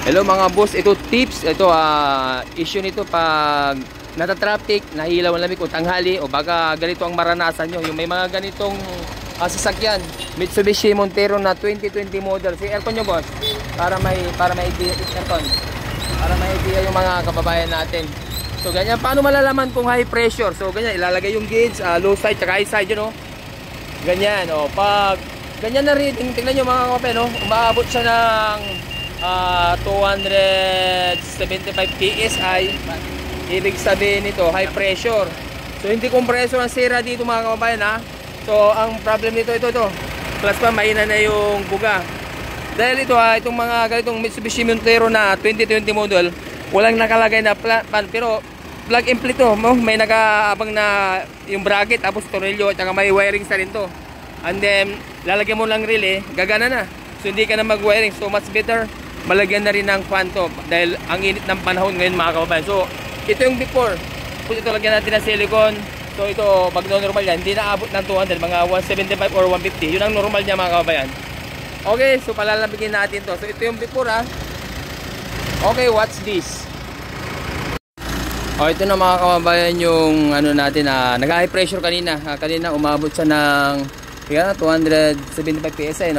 Hello mga boss, ito tips, ito issue nito pag nata-traffic, nahilaw ang lamig o tanghali o baga ganito ang maranasan nyo. Yung may mga ganitong sasakyan, Mitsubishi Montero na 2020 model. Si aircon nyo boss, para may idea, aircon, para may idea yung mga kababayan natin. So ganyan, paano malalaman kung high pressure? So ganyan, ilalagay yung gauge, low side tsaka high side yun, ganyan, pag ganyan na reading, tingnan nyo mga kape, umaabot siya ng 275 PSI. Ibig sabihin nito high pressure. So hindi compressor ang sira dito mga kababayan So ang problem nito ito plus pa mahina na yung buga. Dahil ito itong mga ganitong Mitsubishi Montero na 2020 model, walang nakalagay na pan, pero plug and play to, may nakaabang na yung bracket tapos tornilyo at saka may wiring sa rin to. And then lalagyan mo lang relay, gagana na. So hindi ka na mag-wiring, so much better malagyan na rin ng fan to dahil ang init ng panahon ngayon mga kababayan. So ito yung before, ito lagyan natin ng silicone. So ito pag normal yan, hindi na abot ng 200, mga 175 or 150, yun ang normal niya mga kababayan. Okay, so palalabigin natin to. So ito yung before Okay, watch this. Ito na mga kababayan yung ano natin nag-high pressure kanina. Kanina umabot siya ng 275 PSI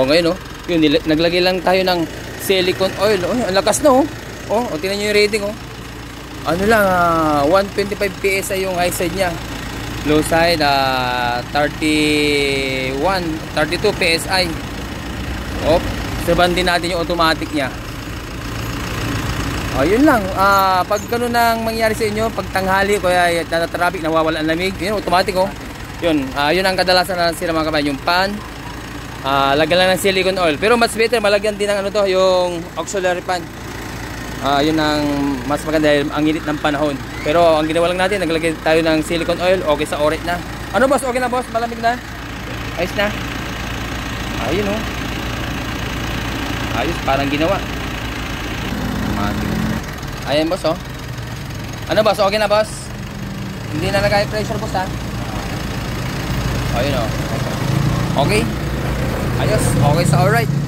ngayon yun, naglagay lang tayo ng silicone oil. Ang lakas na tingnan nyo yung rating ano lang 125 PSI yung high side nya, low side 32 PSI. Saban din natin yung automatic nya. Yun lang, pag ganun nang mangyari sa inyo pag tanghali kaya nata-traffic, nawawala ang lamig, yun automatic yun ang kadalasan na sila mga kabayan, yung pan. Lagyan lang ng silicone oil. Pero mas better malagyan din ng yung auxiliary fan. Yun ang mas maganda dahil ang init ng panahon. Pero ang ginawa lang natin, naglagay tayo ng silicone oil. Okay sa oret na. Ano boss? Okay na boss? Malamig na? Ayos na? Ayun ayos, parang ginawa. Ayan boss Ano boss? Okay na boss? Hindi na nag-high pressure boss Ayun Okay. Ayos, okay sa alright.